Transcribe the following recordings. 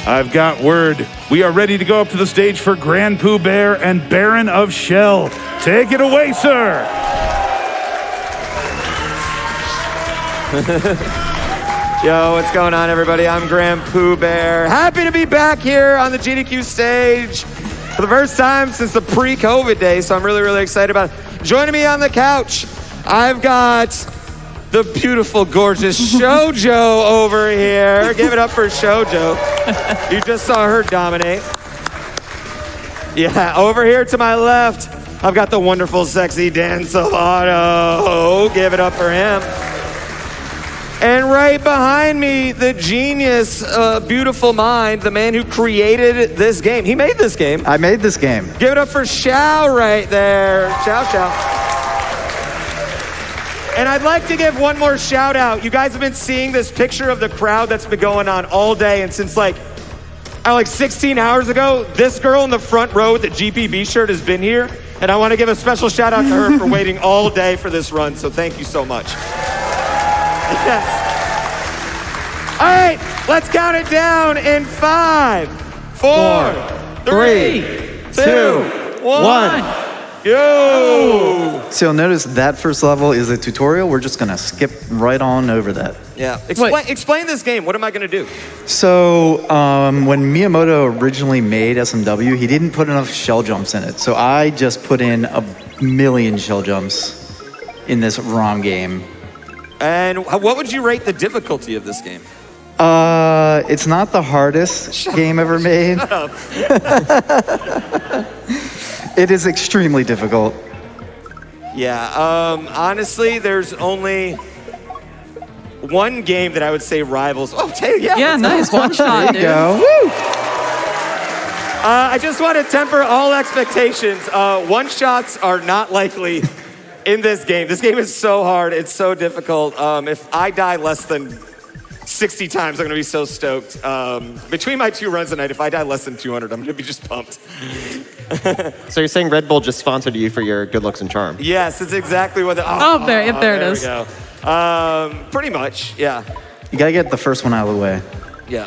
I've got word. We are ready to go up to the stage for GrandPooBear and Baron of Shell. Take it away, sir. Yo, what's going on, everybody? I'm GrandPooBear. Happy to be back here on the GDQ stage for the first time since the pre-COVID days, so I'm really, really excited about it. Joining me on the couch, I've got the beautiful, gorgeous Shoujo over here. Give it up for Shoujo. You just saw her dominate. Yeah, over here to my left, I've got the wonderful, sexy Dan Salato. Give it up for him. And right behind me, the genius, beautiful mind, the man who created this game. He made this game. I made this game. Give it up for Xiao right there. Xiao. And I'd like to give one more shout out. You guys have been seeing this picture of the crowd that's been going on all day, and since like 16 hours ago, this girl in the front row with the GPB shirt has been here, and I want to give a special shout out to her for waiting all day for this run, so thank you so much. Yes. All right, let's count it down in 5, 4, 3, 2, 1. Go! So you'll notice that first level is a tutorial. We're just gonna skip right on over that. Yeah. Explain this game. What am I gonna do? So when Miyamoto originally made SMW, he didn't put enough shell jumps in it. So I just put in 1,000,000 shell jumps in this ROM game. And what would you rate the difficulty of this game? It's not the hardest game ever made. Shut up. It is extremely difficult. Yeah, honestly, there's only one game that I would say rivals. Oh, yeah, nice one shot, There you go. Woo! I just want to temper all expectations. One shots are not likely in this game. This game is so hard. It's so difficult. If I die less than 60 times, I'm going to be so stoked. Between my 2 runs tonight, if I die less than 200, I'm going to be just pumped. So you're saying Red Bull just sponsored you for your good looks and charm? Yes, it's exactly what There it is. We go. Pretty much, yeah. You gotta get the first one out of the way. Yeah.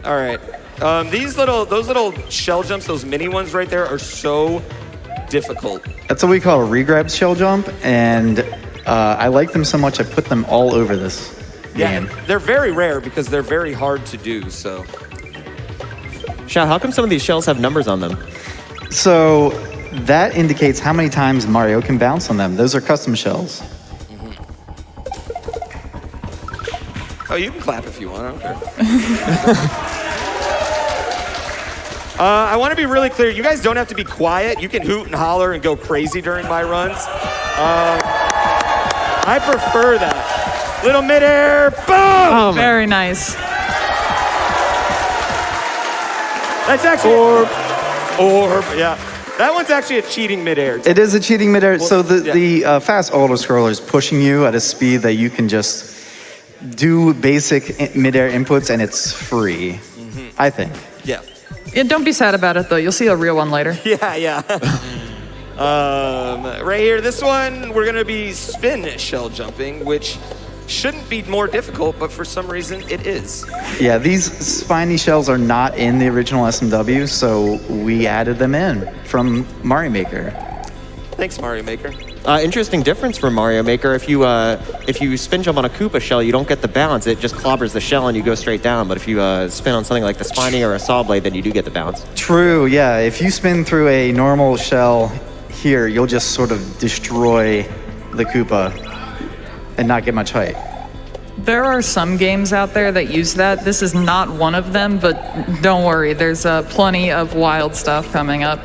All right. Those little shell jumps, those mini ones right there are so difficult. That's what we call a regrab shell jump, and I like them so much I put them all over this game. Yeah, they're very rare because they're very hard to do, so. Xiao, how come some of these shells have numbers on them? So that indicates how many times Mario can bounce on them. Those are custom shells. Oh, you can clap if you want, I don't care. I want to be really clear. You guys don't have to be quiet. You can hoot and holler and go crazy during my runs. I prefer that. Little midair, boom! Oh, very nice. That's actually orb, yeah. That one's actually a cheating midair. It is a cheating midair. So the fast auto-scroller is pushing you at a speed that you can just do basic midair inputs and it's free, I think. Yeah. Yeah, don't be sad about it, though. You'll see a real one later. Yeah. Right here, this one, we're going to be spin shell jumping, which shouldn't be more difficult, but for some reason it is. Yeah, these spiny shells are not in the original SMW, so we added them in from Mario Maker. Thanks, Mario Maker. Interesting difference for Mario Maker. If you spin jump on a Koopa shell, you don't get the bounce. It just clobbers the shell and you go straight down. But if you spin on something like the spiny or a saw blade, then you do get the bounce. True, yeah. If you spin through a normal shell here, you'll just sort of destroy the Koopa and not get much height. There are some games out there that use that. This is not one of them, but don't worry. There's plenty of wild stuff coming up.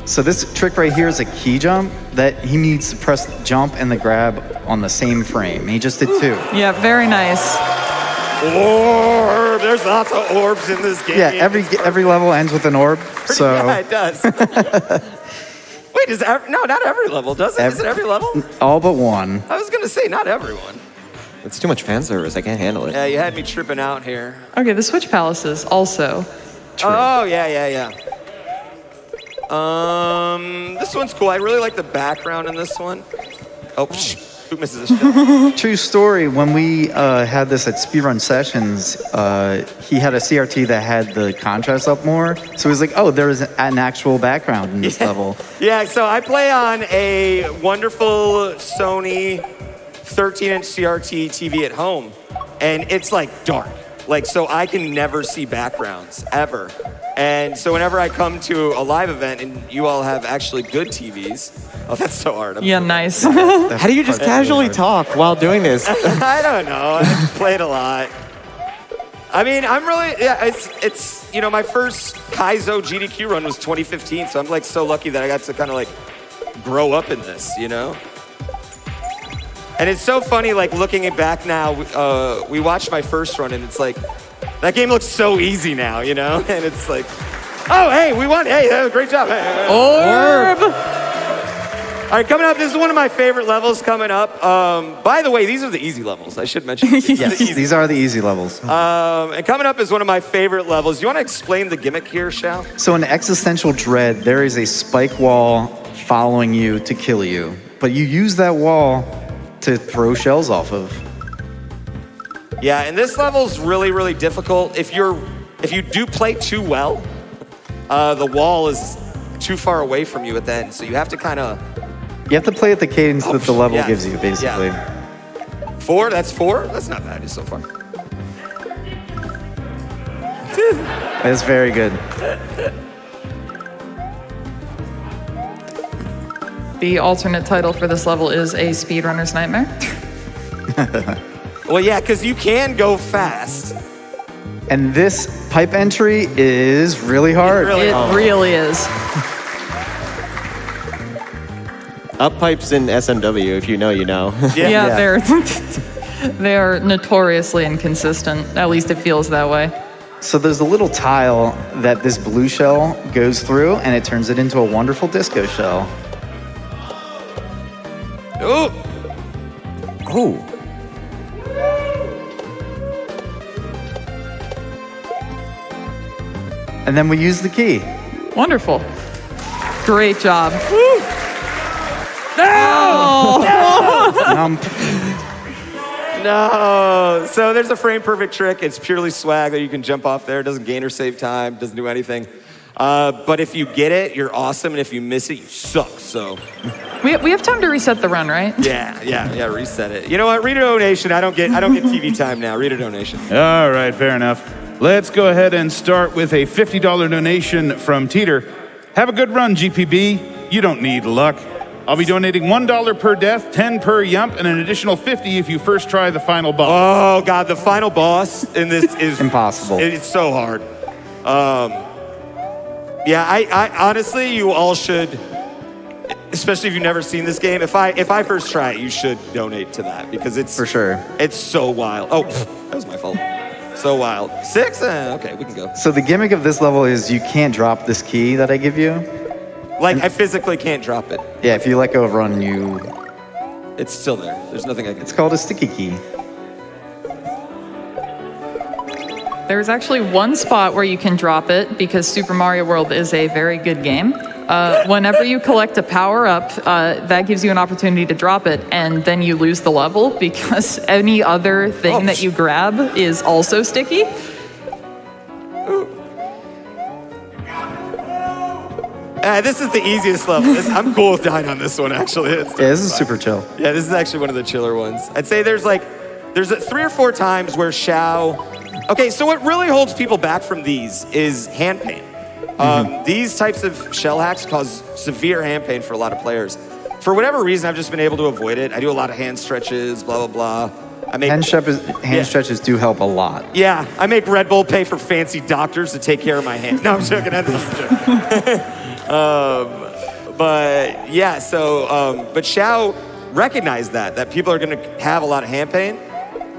So this trick right here is a key jump that he needs to press jump and the grab on the same frame. He just did 2. Yeah, very nice. Orb! There's lots of orbs in this game. Yeah, every level ends with an orb. So Yeah, it does. Wait, no, not every level, does it? Is it every level? all but one. I was going to say not everyone. It's too much fan service. I can't handle it. Yeah, you had me tripping out here. Okay, the Switch Palaces also. True. Oh, yeah. This one's cool. I really like the background in this one. Oh, Who misses a shell? True story. When we had this at speedrun sessions, he had a CRT that had the contrast up more. So he was like, "Oh, there is an actual background in this level." Yeah, so I play on a wonderful Sony 13-inch CRT TV at home, and it's like dark. Like, so I can never see backgrounds, ever. And so whenever I come to a live event and you all have actually good TVs, oh, that's so hard. Yeah, nice. How do you just casually talk while doing this? I don't know. I played a lot. I mean, I'm really, yeah, it's you know, my first Kaizo GDQ run was 2015, so I'm like so lucky that I got to kind of like grow up in this, you know? And it's so funny, like looking it back now, we watched my first run and it's like, that game looks so easy now, you know? And it's like, oh, hey, we won. Hey, that was a great job. Orb! All right, coming up, this is one of my favorite levels coming up. By the way, these are the easy levels. I should mention. Yes, these are the easy levels. And coming up is one of my favorite levels. You want to explain the gimmick here, Shao? So in Existential Dread, there is a spike wall following you to kill you. But you use that wall to throw shells off of. Yeah, and this level's really, really difficult. If you do play too well, the wall is too far away from you at the end. So you have to kind of... You have to play at the cadence that the level yeah, gives you, basically. Yeah. 4? That's 4? That's not bad so far. That's very good. The alternate title for this level is A Speedrunner's Nightmare. Well, yeah, because you can go fast. And this pipe entry is really hard. It really is. Up pipes in SMW, if you know, you know. Yeah, they are notoriously inconsistent. At least it feels that way. So there's a little tile that this blue shell goes through, and it turns it into a wonderful disco shell. Oh! Oh. And then we use the key. Wonderful. Great job. No. So there's a frame perfect trick. It's purely swag that you can jump off there. It doesn't gain or save time. Doesn't do anything. But if you get it, you're awesome. And if you miss it, you suck. So We have time to reset the run, right? yeah. Reset it. You know what? Read a donation. I don't get TV time now. Read a donation. All right, fair enough. Let's go ahead and start with a $50 donation from Teeter. Have a good run, GPB. You don't need luck. I'll be donating $1 per death, 10 per yump, and an additional 50 if you first try the final boss. Oh, God. The final boss in this is... Impossible. It's so hard. Yeah, I honestly, you all should, especially if you've never seen this game, if I first try it, you should donate to that because it's... For sure. It's so wild. Oh, that was my fault. So wild. 6? Okay, we can go. So the gimmick of this level is you can't drop this key that I give you. Like, I physically can't drop it. Yeah, if you let go of run, It's still there. There's nothing I can it's do. called a sticky key. There's actually one spot where you can drop it because Super Mario World is a very good game. Whenever you collect a power-up, that gives you an opportunity to drop it, and then you lose the level because any other thing that you grab is also sticky. This is the easiest level. I'm cool with dying on this one, actually. Yeah, this is super chill. Yeah, this is actually one of the chiller ones. I'd say there's 3 or 4 times where Shao... Okay, so what really holds people back from these is hand pain. These types of shell hacks cause severe hand pain for a lot of players. For whatever reason, I've just been able to avoid it. I do a lot of hand stretches, blah, blah, blah. Hand stretches do help a lot. Yeah, I make Red Bull pay for fancy doctors to take care of my hand. No, I'm joking. I'm joking. But yeah, but Shao recognized that people are going to have a lot of hand pain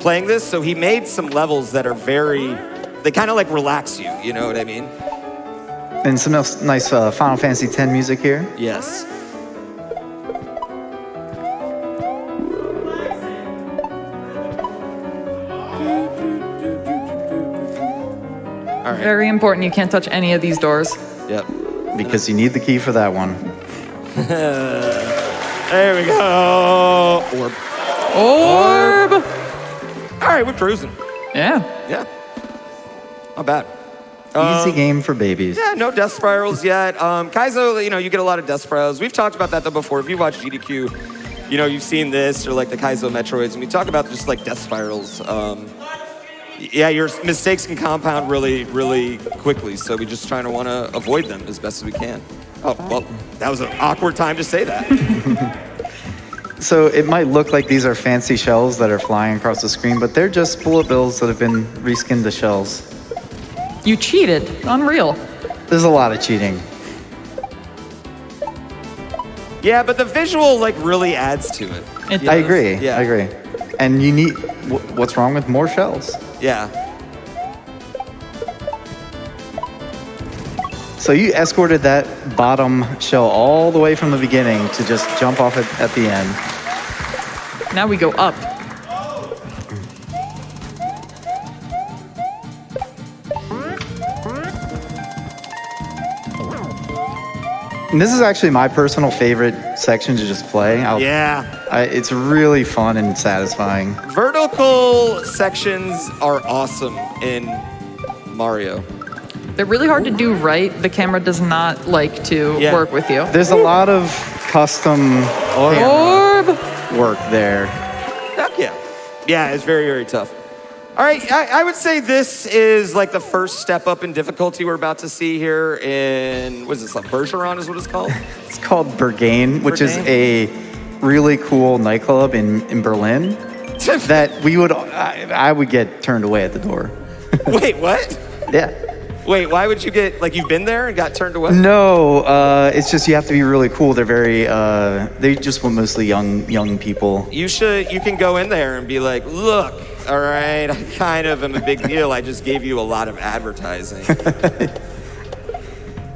playing this, so he made some levels that are they kind of like relax you, you know what I mean? And some nice Final Fantasy X music here. Yes. All right. Very important, you can't touch any of these doors. Yep. Because you need the key for that one. There we go. Orb. All right, we're cruising. Yeah. Yeah. Not bad. Easy game for babies. Yeah, no death spirals yet. Kaizo, you get a lot of death spirals. We've talked about that though before. If you watch GDQ, you've seen this or like the Kaizo Metroids, and we talk about just like death spirals. Yeah, your mistakes can compound really, really quickly. So we just trying to want to avoid them as best as we can. Oh, well, that was an awkward time to say that. So it might look like these are fancy shells that are flying across the screen, but they're just bullet bills that have been reskinned to shells. You cheated. Unreal. There's a lot of cheating. Yeah, but the visual like really adds to it. It does. I agree. Yeah. I agree. And you need. What's wrong with more shells? Yeah. So you escorted that bottom shell all the way from the beginning to just jump off it at the end. Now we go up. And this is actually my personal favorite section to just play. Yeah. It's really fun and satisfying. Vertical sections are awesome in Mario. They're really hard to do right. The camera does not like to Yeah. work with you. There's a lot of custom Orb. work there. Heck yeah. Yeah, it's very, very tough. All right, I would say this is like the first step up in difficulty we're about to see here in, what is this, like Bergeron is what it's called? It's called Berghain, which is a really cool nightclub in Berlin that I would get turned away at the door. Wait, what? Yeah. Wait, why would you get, like you've been there and got turned away? No, it's just you have to be really cool. They're very, they just want mostly young people. You can go in there and be like, look, all right, I kind of am a big deal. I just gave you a lot of advertising.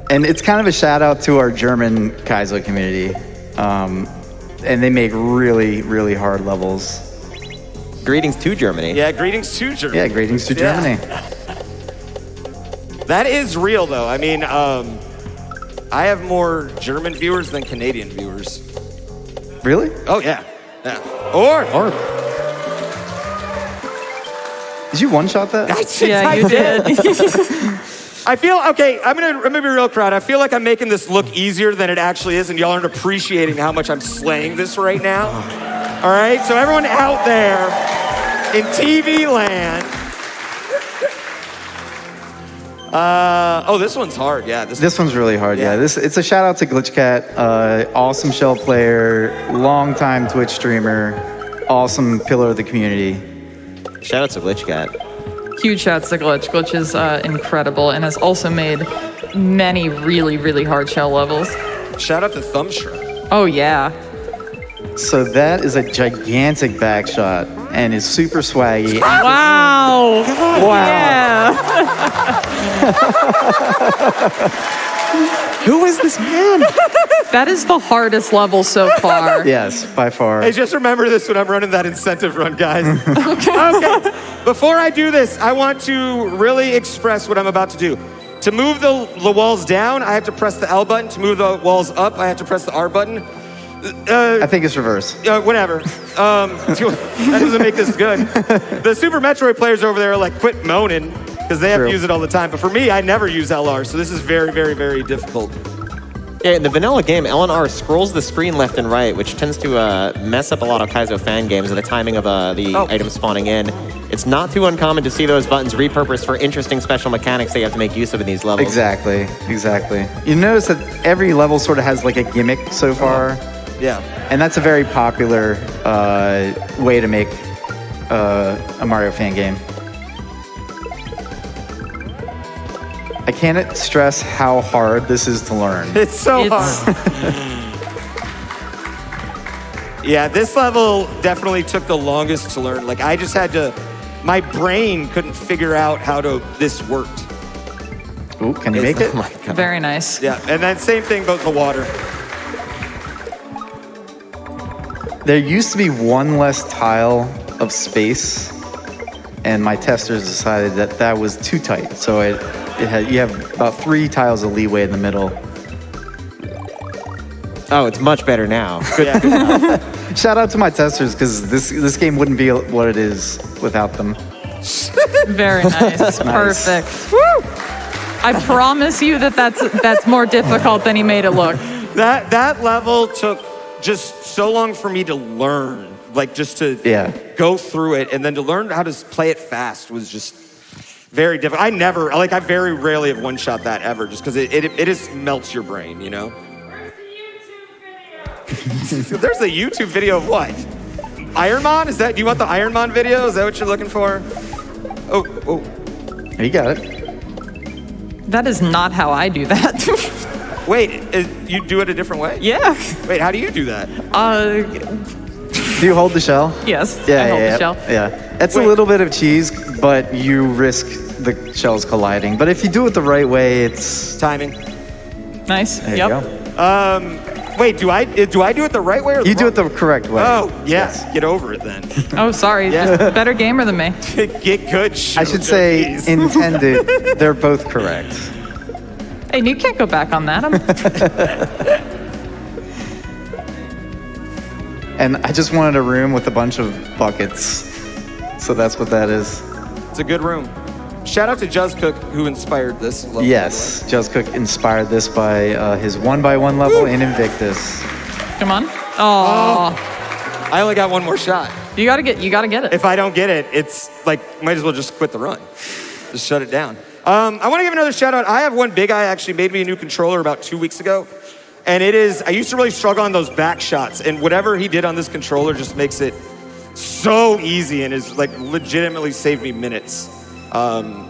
And it's kind of a shout out to our German Kaizo community. And they make really, really hard levels. Greetings to Germany. Yeah, greetings to Germany. Yeah, greetings to Germany. That is real, though. I mean, I have more German viewers than Canadian viewers. Really? Oh, yeah. Yeah. Or. Did you one-shot that? Yeah, you did. I feel, okay, I'm gonna be real, crowd. I feel like I'm making this look easier than it actually is, and y'all aren't appreciating how much I'm slaying this right now. All right, so everyone out there in TV land. This one's hard. Yeah, This one's really hard. Yeah, it's a shout out to GlitchCat, awesome shell player, longtime Twitch streamer, awesome pillar of the community. Shout out to GlitchCat. Huge shouts to Glitch. Glitch is incredible and has also made many really, really hard shell levels. Shout out to Thumbshrimp. Oh, yeah. So that is a gigantic back shot and is super swaggy. Wow. Wow. Who is this man? That is the hardest level so far. Yes, by far. Hey, just remember this when I'm running that incentive run, guys. Okay. Before I do this, I want to really express what I'm about to do. To move the walls down, I have to press the L button. To move the walls up, I have to press the R button. I think it's reverse. Whatever. That doesn't make this good. The Super Metroid players over there are like, quit moaning, because they have to use it all the time. But for me, I never use LR, so this is very, very, very difficult. Yeah, in the vanilla game, LNR scrolls the screen left and right, which tends to mess up a lot of Kaizo fan games and the timing of the items spawning in. It's not too uncommon to see those buttons repurposed for interesting special mechanics that you have to make use of in these levels. Exactly. You notice that every level sort of has like a gimmick so far. Yeah. And that's a very popular way to make a Mario fan game. I can't stress how hard this is to learn. It's so hard. Yeah, this level definitely took the longest to learn. Like, I just had to, my brain couldn't figure out how this worked. Ooh, can you make it? Oh my God. Very nice. Yeah, and then same thing about the water. There used to be one less tile of space, and my testers decided that was too tight. So you have about 3 tiles of leeway in the middle. Oh, it's much better now. Yeah. Shout out to my testers because this game wouldn't be what it is without them. Very nice. Perfect. Woo! I promise you that's more difficult than he made it look. That level took just so long for me to learn, like just to go through it, and then to learn how to play it fast was just very difficult. I very rarely have one-shot that ever, just because it just melts your brain, you know? There's a YouTube video of what? Ironmon? Do you want the Ironmon video? Is that what you're looking for? Oh. You got it. That is not how I do that. Wait, you do it a different way? Yeah. Wait, how do you do that? Do you hold the shell? Yes. Yeah, I hold the shell. Yeah. It's a little bit of cheese, but you risk the shells colliding. But if you do it the right way, it's timing. Nice. There you go. Wait, do I do it the right way or the You do wrong? it the correct way. Oh, yes. Get over it then. Oh, sorry. Yeah. Better gamer than me. Get good. I should say intended. They're both correct. Hey, you can't go back on that. And I just wanted a room with a bunch of buckets. So that's what that is. It's a good room. Shout out to Just Cook who inspired this level. Yes, Just Cook inspired this by his 1x1 level in Invictus. Come on. Oh. I only got one more shot. You gotta get it. If I don't get it, it's like, might as well just quit the run. Just shut it down. I want to give another shout out. I have one big guy actually made me a new controller about 2 weeks ago. And I used to really struggle on those back shots. And whatever he did on this controller just makes it so easy and is like legitimately saved me minutes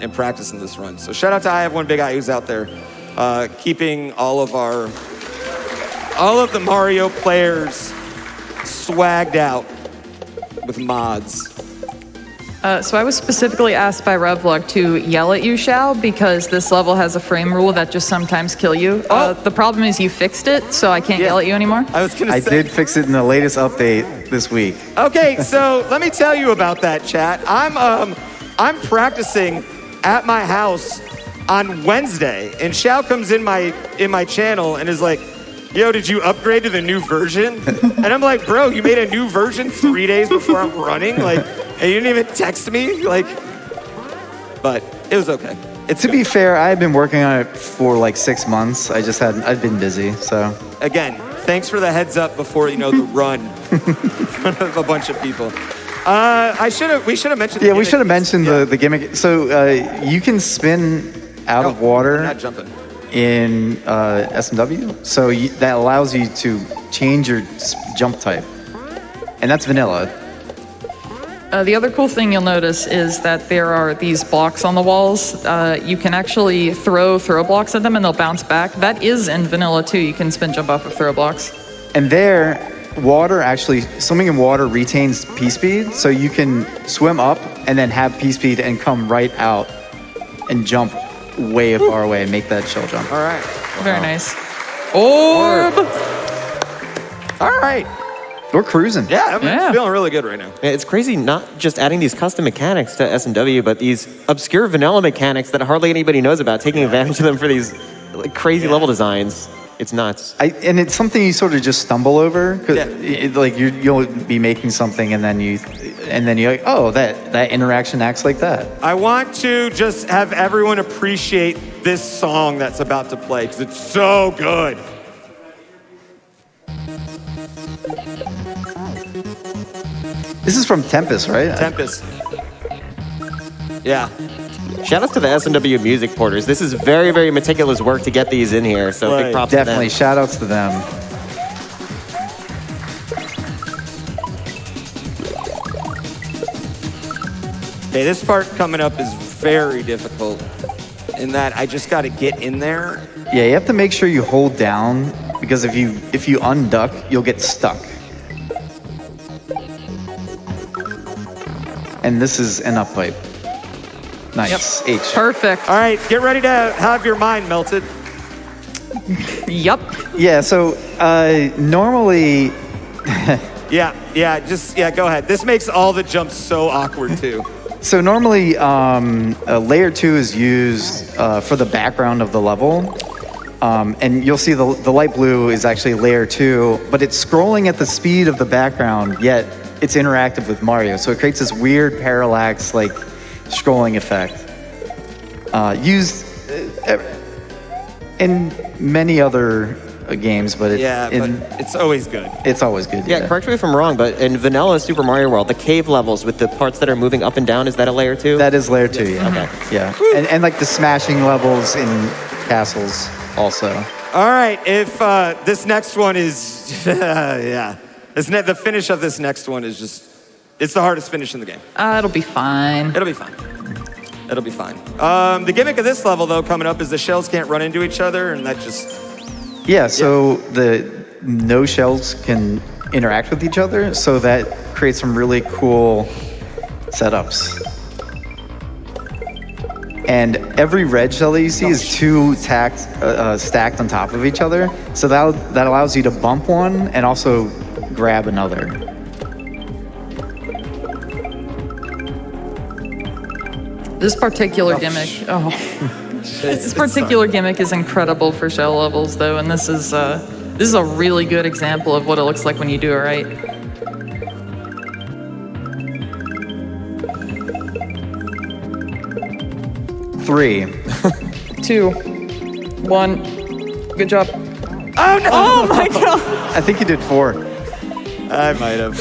in practicing this run. So shout out to I have one big guy who's out there keeping all of the Mario players swagged out with mods. So I was specifically asked by Revlog to yell at you, Shao, because this level has a frame rule that just sometimes kill you. The problem is you fixed it, so I can't yell at you anymore. I did fix it in the latest update this week. Okay, so let me tell you about that, chat. I'm practicing at my house on Wednesday, and Shao comes in my channel and is like, yo, did you upgrade to the new version? And I'm like, bro, you made a new version 3 days before I'm running? Like, and you didn't even text me? Like, but it was okay. To be fair, I had been working on it for like 6 months. I'd been busy, so. Again, thanks for the heads up before, the run in front of a bunch of people. We should have mentioned the we should have mentioned the gimmick. So you can spin out of water. I'm not jumping. In SMW, so that allows you to change your jump type, and that's vanilla. The other cool thing you'll notice is that there are these blocks on the walls. You can actually throw blocks at them and they'll bounce back. That is in vanilla too. You can spin jump off of throw blocks. And swimming in water retains P-speed, so you can swim up and then have P-speed and come right out and jump way far away and make that shell jump. All right. Very nice. Orb! All right. We're cruising. Yeah, I'm feeling really good right now. It's crazy not just adding these custom mechanics to S&W, but these obscure vanilla mechanics that hardly anybody knows about, taking advantage of them for these crazy level designs. It's nuts. And it's something you sort of just stumble over, because you'll be making something and then you're like, oh, that interaction acts like that. I want to just have everyone appreciate this song that's about to play because it's so good. This is from Tempest, right? Tempest. Yeah. Shout outs to the S&W music porters. This is very, very meticulous work to get these in here, so big props Definitely, to them. shout outs to them. Okay, this part coming up is very difficult in that I just got to get in there. Yeah, you have to make sure you hold down, because if you unduck, you'll get stuck. And this is an up pipe. Nice. Yep. H. Perfect. All right, get ready to have your mind melted. Yep. Yeah, so normally... Yeah, go ahead. This makes all the jumps so awkward too. So normally, layer 2 is used for the background of the level. And you'll see the light blue is actually layer 2, but it's scrolling at the speed of the background, yet it's interactive with Mario. So it creates this weird parallax, like, scrolling effect. Used in many other games, but it's always good. It's always good. Yeah, correct me if I'm wrong, but in vanilla Super Mario World, the cave levels with the parts that are moving up and down, is that a layer 2? That is layer 2, yeah. Okay. Yeah. And like the smashing levels in castles also. All right, if this next one is, the finish of this next one is just, it's the hardest finish in the game. It'll be fine. It'll be fine. It'll be fine. The gimmick of this level, though, coming up is the shells can't run into each other, and that just... Yeah, so no shells can interact with each other, so that creates some really cool setups. And every red shell that you see is 2 stacked on top of each other, so that allows you to bump one and also grab another. This particular gimmick, this particular gimmick is incredible for shell levels, though, and this is a really good example of what it looks like when you do it right. Three. 2, 1. Good job. Oh, no! Oh, my God. I think you did 4. I might have.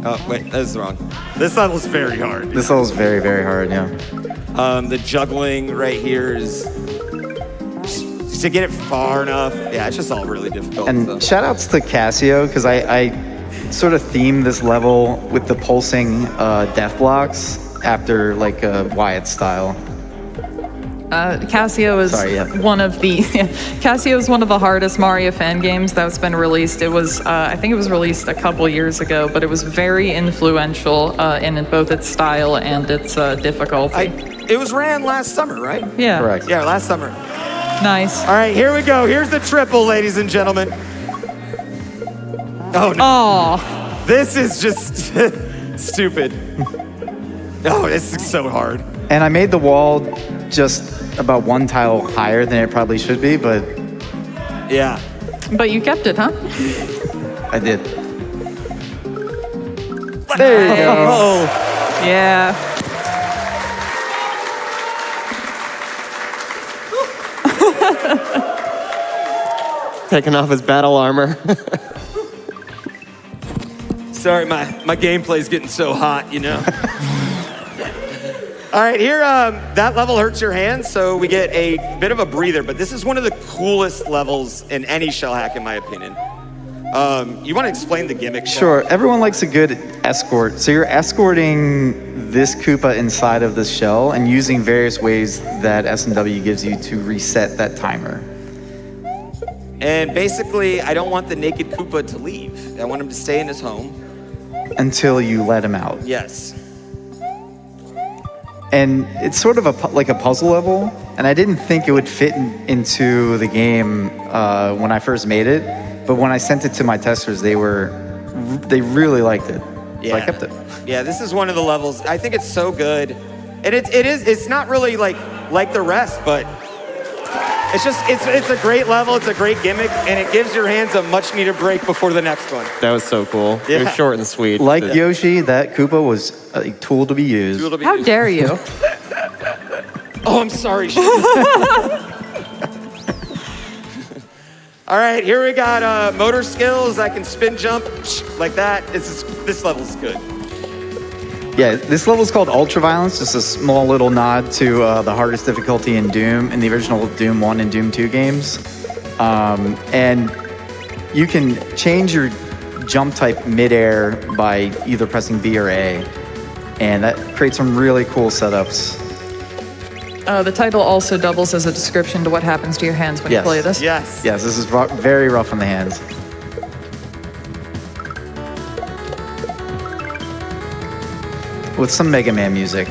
Oh, wait, that was wrong. This level's very hard. This level's very, very hard, yeah. The juggling right here is... to get it far enough. Yeah, it's just all really difficult. And shout outs to Casio, because I sort of themed this level with the pulsing death blocks after like Wyatt style. Casio is one of the Casio is one of the hardest Mario fan games that's been released. It was I think it was released a couple years ago, but it was very influential in both its style and its difficulty. It was ran last summer, right? Yeah. Correct. Yeah, last summer. Nice. All right, here we go. Here's the triple, ladies and gentlemen. Oh, no. Oh. This is just stupid. Oh, this is so hard. And I made the wall just about 1 tile higher than it probably should be, but... Yeah. But you kept it, huh? I did. There you go. Oh. Yeah. Taking off his battle armor. Sorry, my gameplay's getting so hot, you know. All right, here, that level hurts your hands, so we get a bit of a breather, but this is one of the coolest levels in any shell hack, in my opinion. You want to explain the gimmick? Sure. Everyone likes a good escort. So you're escorting this Koopa inside of the shell and using various ways that S&W gives you to reset that timer. And basically, I don't want the naked Koopa to leave. I want him to stay in his home. Until you let him out. Yes. And it's sort of like a puzzle level, and I didn't think it would fit into the game when I first made it, but when I sent it to my testers, they really liked it. Yeah. So I kept it. Yeah, this is one of the levels. I think it's so good. And it's not really like the rest, but it's a great level, it's a great gimmick, and it gives your hands a much needed break before the next one. That was so cool. Yeah. It was short and sweet. Like Yoshi, that Koopa was a tool to be used. How dare you? Oh, I'm sorry. All right, here we got motor skills. I can spin jump like that. This level's good. Yeah, this level is called Ultraviolence, just a small little nod to the hardest difficulty in Doom, in the original Doom 1 and Doom 2 games. And you can change your jump type midair by either pressing B or A. And that creates some really cool setups. The title also doubles as a description to what happens to your hands when you play this. Yes. Yes, this is very rough on the hands. With some Mega Man music.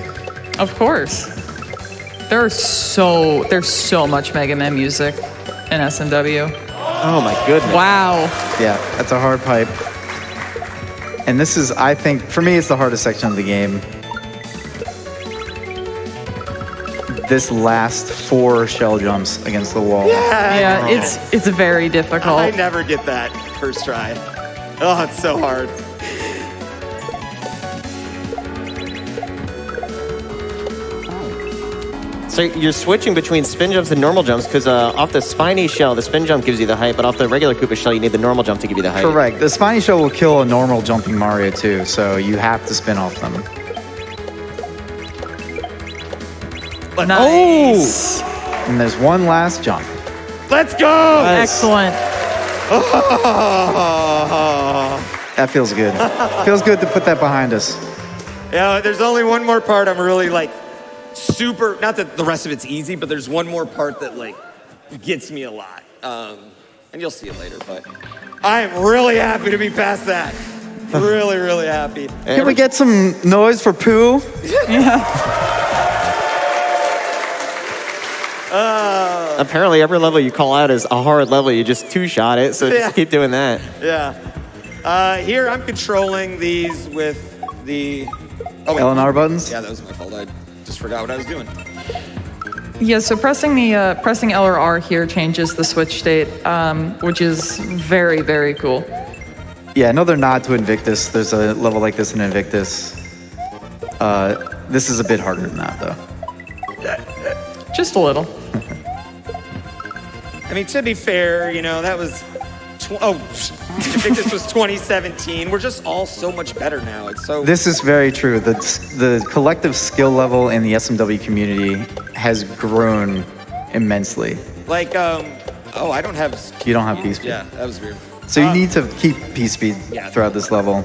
Of course. There's so much Mega Man music in S&W. Oh my goodness. Wow. Yeah, that's a hard pipe. And this is, I think, for me, it's the hardest section of the game. this last 4 shell jumps against the wall. Yeah, it's very difficult. I never get that first try. Oh, it's so hard. So you're switching between spin jumps and normal jumps because off the spiny shell, the spin jump gives you the height, but off the regular Koopa shell, you need the normal jump to give you the height. Correct. The spiny shell will kill a normal jumping Mario too, so you have to spin off them. Nice. And there's one last jump. Let's go! Excellent. That feels good. Feels good to put that behind us. Yeah, there's only one more part I'm really like super, not that the rest of it's easy, but there's one more part that like gets me a lot. And you'll see it later, but I am really happy to be past that. Really, really happy. Can we get some noise for Pooh? Apparently, every level you call out is a hard level. You just two-shot it, so just keep doing that. Yeah. Here I'm controlling these with the L and R buttons? Yeah, that was my fault. I just forgot what I was doing. Yeah, so pressing L or R here changes the switch state, which is very, very cool. Yeah, another nod to Invictus. There's a level like this in Invictus. This is a bit harder than that, though. Just a little. I mean, to be fair, you know, that was... I think this was 2017. We're just all so much better now. It's so... This is very true. The collective skill level in the SMW community has grown immensely. Like, I don't have... You don't have P-Speed. Yeah, that was weird. So you need to keep P-Speed throughout this level.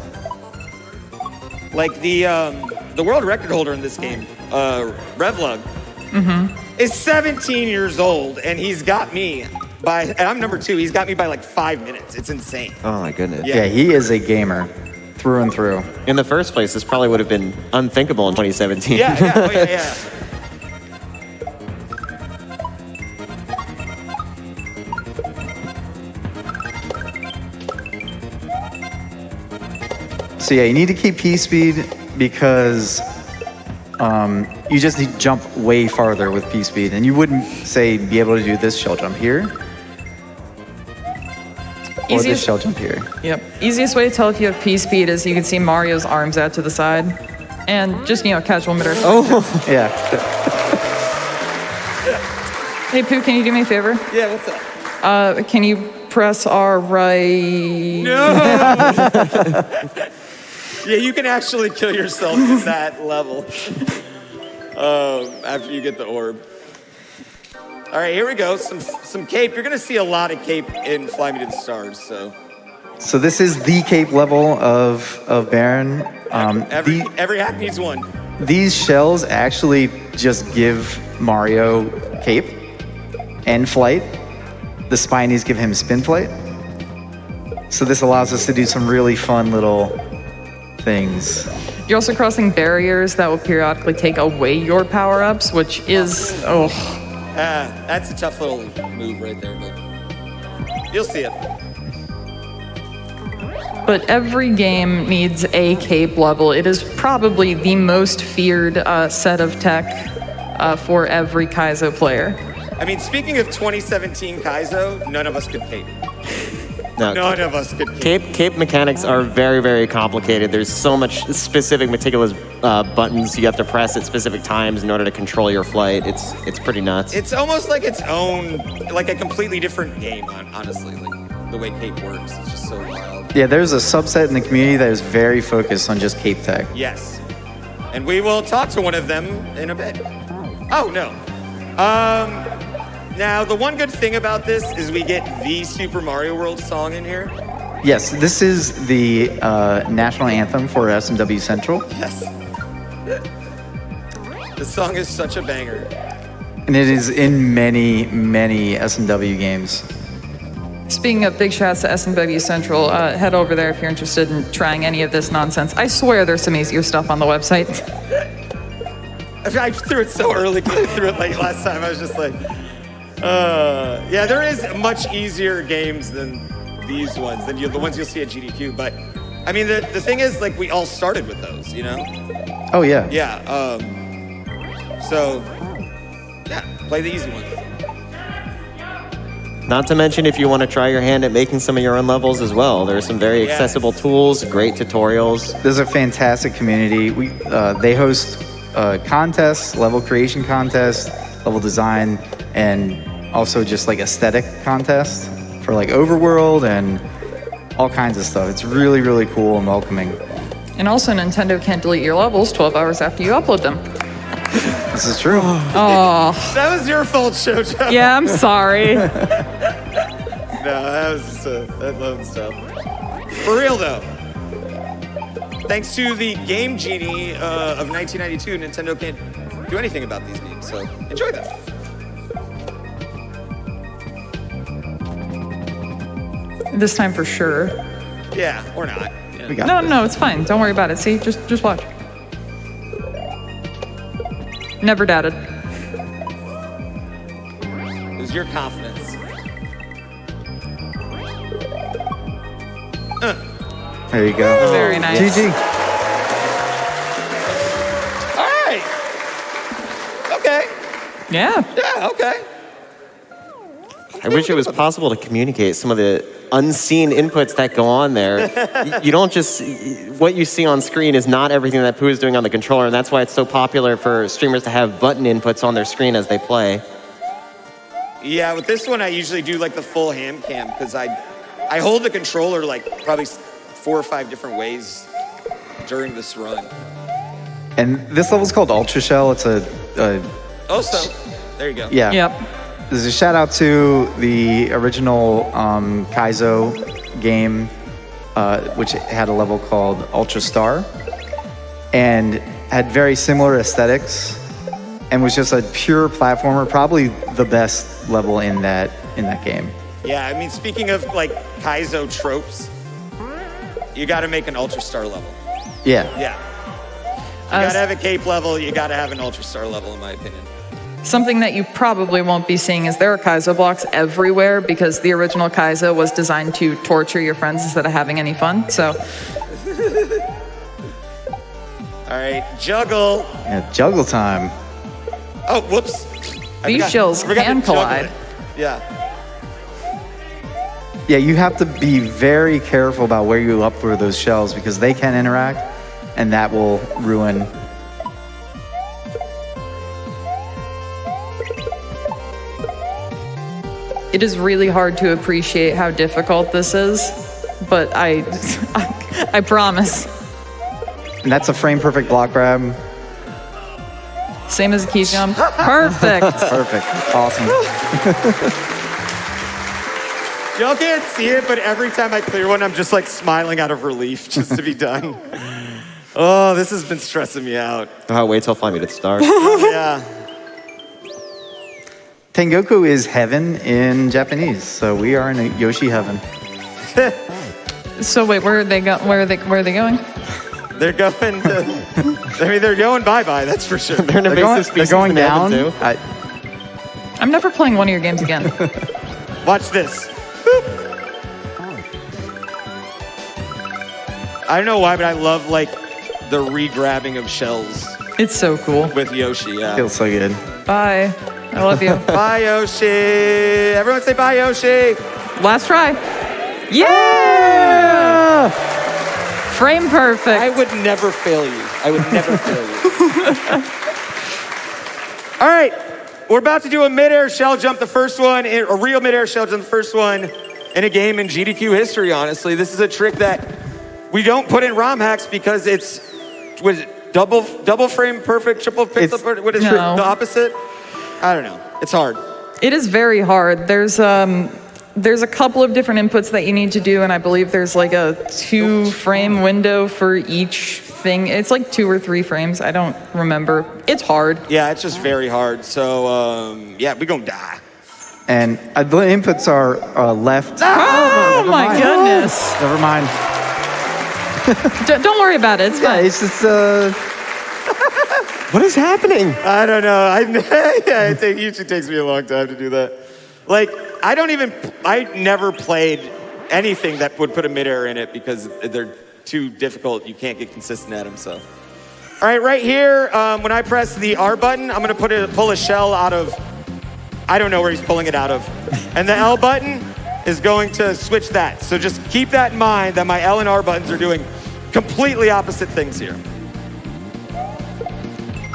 Like, the world record holder in this game, Revlug, is 17 years old, and he's got me and I'm number 2. He's got me by like 5 minutes. It's insane. Oh, my goodness. Yeah, he is a gamer through and through. In the first place, this probably would have been unthinkable in 2017. Yeah. Oh, yeah. So yeah, you need to keep P-Speed because you just need to jump way farther with P-Speed. And you wouldn't, say, be able to do this shell jump here. Or this shell jump here. Yep. Easiest way to tell if you have P-Speed is you can see Mario's arms out to the side. And just, casual midair. Oh, yeah. Hey, Pooh, can you do me a favor? Yeah, what's up? Can you press R right? No! Yeah, you can actually kill yourself at that level after you get the orb. All right, here we go. Some cape. You're gonna see a lot of cape in Fly Me to the Stars. So this is the cape level of Baron. Every hack needs one. These shells actually just give Mario cape and flight. The spinies give him spin flight. So this allows us to do some really fun little things. You're also crossing barriers that will periodically take away your power-ups, which is, that's a tough little move right there, but you'll see it. But every game needs a cape level. It is probably the most feared set of tech for every Kaizo player. I mean, speaking of 2017 Kaizo, none of us could cape. No, None of us could cape. Cape mechanics are very, very complicated. There's so much specific, meticulous buttons you have to press at specific times in order to control your flight. It's pretty nuts. It's almost like its own, like a completely different game, honestly. Like the way cape works, it's just so wild. Yeah, there's a subset in the community that is very focused on just cape tech. Yes. And we will talk to one of them in a bit. Oh, no. Now, the one good thing about this is we get the Super Mario World song in here. Yes, this is the national anthem for SMW Central. Yes. The song is such a banger. And it is in many, many SMW games. Speaking of big shouts to SMW Central, head over there if you're interested in trying any of this nonsense. I swear there's some easier stuff on the website. I threw it so early because I threw it late last time. I was just like, yeah, there is much easier games than these ones, than the ones you'll see at GDQ. But I mean, the thing is, like, we all started with those, you know? Oh, yeah. Yeah. So Yeah, play the easy ones. Not to mention if you want to try your hand at making some of your own levels as well. There are some very accessible tools, great tutorials. There's a fantastic community. They host contests, level creation contests, level design, and also just like aesthetic contests for like overworld and all kinds of stuff. It's really, really cool and welcoming. And also, Nintendo can't delete your levels 12 hours after you upload them. This is true. Oh. That was your fault, Shoujo. Yeah, I'm sorry. No, that was just that lone stuff. For real, though. Thanks to the Game Genie of 1992, Nintendo can't do anything about these games, so enjoy them. This time for sure. Yeah, or not. Yeah. We got No, this. no, it's fine. Don't worry about it. See, just watch. Never doubted. It was your confidence. There you go. Very nice. GG. All right. Okay. Yeah. Yeah, okay. I wish it was possible to communicate some of the unseen inputs that go on there. You don't just, what you see on screen is not everything that Pooh is doing on the controller, and that's why it's so popular for streamers to have button inputs on their screen as they play. Yeah, with this one, I usually do like the full hand cam because I hold the controller like probably 4 or 5 different ways during this run. And this level's called Ultra Shell. It's a Oh, so there you go. yeah. Yep. There's a shout out to the original Kaizo game, which had a level called Ultra Star, and had very similar aesthetics, and was just a pure platformer. Probably the best level in that game. Yeah, I mean, speaking of like Kaizo tropes, you got to make an Ultra Star level. Yeah. Yeah. You got to have a cape level. You got to have an Ultra Star level, in my opinion. Something that you probably won't be seeing is there are Kaizo blocks everywhere because the original Kaizo was designed to torture your friends instead of having any fun. So, All right, juggle. Yeah, juggle time. Oh, whoops. These shells I forgot can to juggle collide. it. Yeah. Yeah, you have to be very careful about where you upload those shells because they can interact, and that will ruin. it is really hard to appreciate how difficult this is, but I promise. And that's a frame perfect block grab. Same as a key jump. Perfect. Perfect. Awesome. Y'all can't see it, but every time I clear one, I'm just like smiling out of relief just to be done. Oh, this has been stressing me out. Oh, wait till I meet at the start. Yeah. Tengoku is heaven in Japanese, so we are in a Yoshi heaven. So wait, where are they going? They're going to, I mean, they're going bye-bye, that's for sure. They're an invasive They're species going in heaven, down. too. I'm never playing one of your games again. Watch this. Boop. I don't know why, but I love like the re-grabbing of shells It's so cool. with Yoshi. Yeah. Feels so good. Bye. I love you. Bye, Yoshi. Everyone say bye, Yoshi. Last try. Yeah! Frame perfect. I would never fail you. I would never fail you. All right. We're about to do a midair shell jump, the first one, a real midair shell jump, the first one in a game in GDQ history, honestly. This is a trick that we don't put in ROM hacks because it's, was it double frame perfect, triple pixel perfect? What is it, the opposite? I don't know. It's hard. It is very hard. There's a couple of different inputs that you need to do, and I believe there's like a 2-frame window for each thing. It's like 2 or 3 frames. I don't remember. It's hard. Yeah, it's just very hard. So, yeah, we're going to die. And the inputs are left. Oh my mind. goodness. Never mind. Don't worry about it. It's Yeah, fine. it's just What is happening? I don't know. It usually takes me a long time to do that. Like, I never played anything that would put a midair in it because they're too difficult. You can't get consistent at them, so. All right, right here, when I press the R button, I'm gonna pull a shell out of, I don't know where he's pulling it out of. And the L button is going to switch that. So just keep that in mind that my L and R buttons are doing completely opposite things here.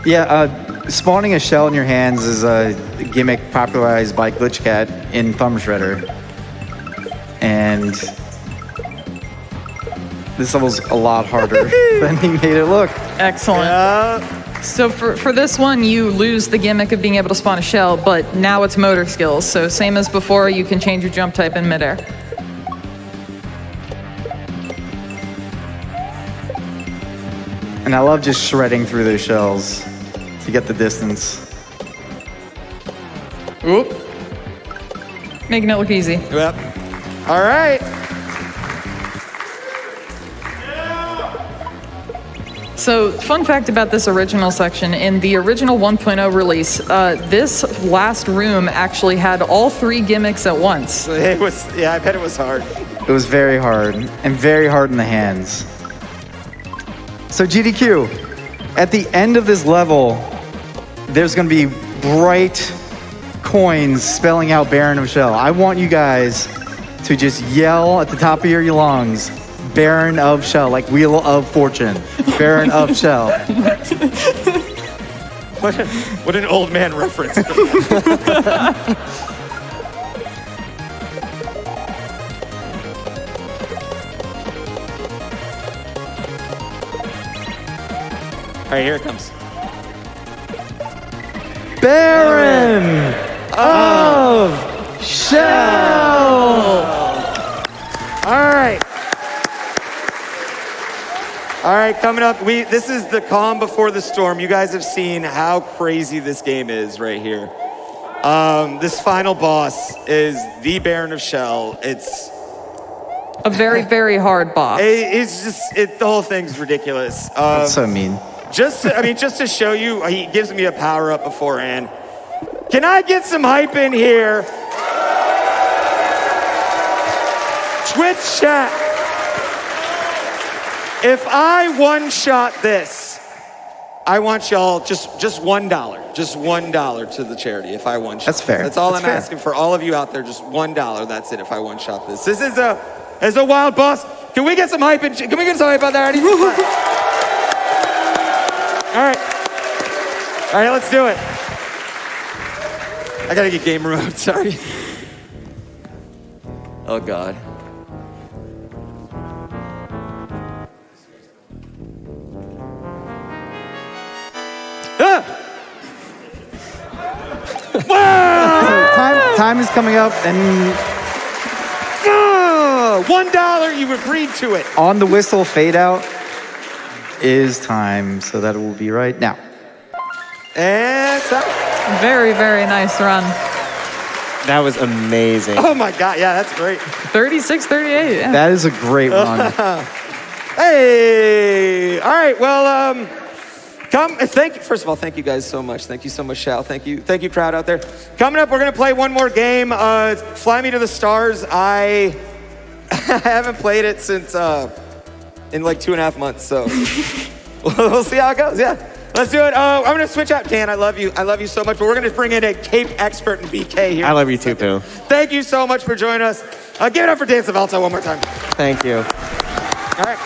Yeah, spawning a shell in your hands is a gimmick popularized by GlitchCat in Thumb Shredder. And this level's a lot harder than he made it look. Excellent. So for this one, you lose the gimmick of being able to spawn a shell, but now it's motor skills. So same as before, you can change your jump type in midair. And I love just shredding through those shells to get the distance. Oop. Making it look easy. Yep. All right. So, fun fact about this original section, in the original 1.0 release, this last room actually had all 3 gimmicks at once. It was, yeah, I bet it was hard. It was very hard, and very hard in the hands. So GDQ, at the end of this level, there's gonna be bright coins spelling out Baron of Shell. I want you guys to just yell at the top of your lungs, Baron of Shell, like Wheel of Fortune. Baron of Shell. What an old man reference. All right, here it comes. Baron of Shell. All right. All right, coming up, this is the calm before the storm. You guys have seen how crazy this game is right here. This final boss is the Baron of Shell. It's A very, very hard boss. it's just the whole thing's ridiculous. That's so mean. Just to show you, he gives me a power up beforehand. Can I get some hype in here? Twitch chat. If I one-shot this, I want y'all just $1. Just $1 to the charity if I one-shot. That's fair. That's all That's I'm fair. asking for all of you out there. Just $1. That's it if I one-shot this. This is a wild boss. Can we get some hype? Can we get some hype out there? I need some hype. All right, let's do it. I gotta get gamer mode, sorry. Oh God. Ah! Time is coming up, and $1, you agreed to it. on the whistle fade out is time, so that will be right now. And Very, very nice run. That was amazing. oh my God, yeah, that's great. 36-38, yeah. That is a great run. Hey, all right, well, first of all, thank you guys so much. Thank you so much, Shal. Thank you crowd out there. Coming up, we're gonna play one more game, Fly Me to the Stars. I haven't played it since, in like 2.5 months, so we'll see how it goes, yeah. Let's do it. I'm gonna switch out. Dan, I love you so much, but we're gonna bring in a Cape expert in BK here. I love you too, Pooh. Thank you so much for joining us. Give it up for Dan Savalta one more time. Thank you. All right.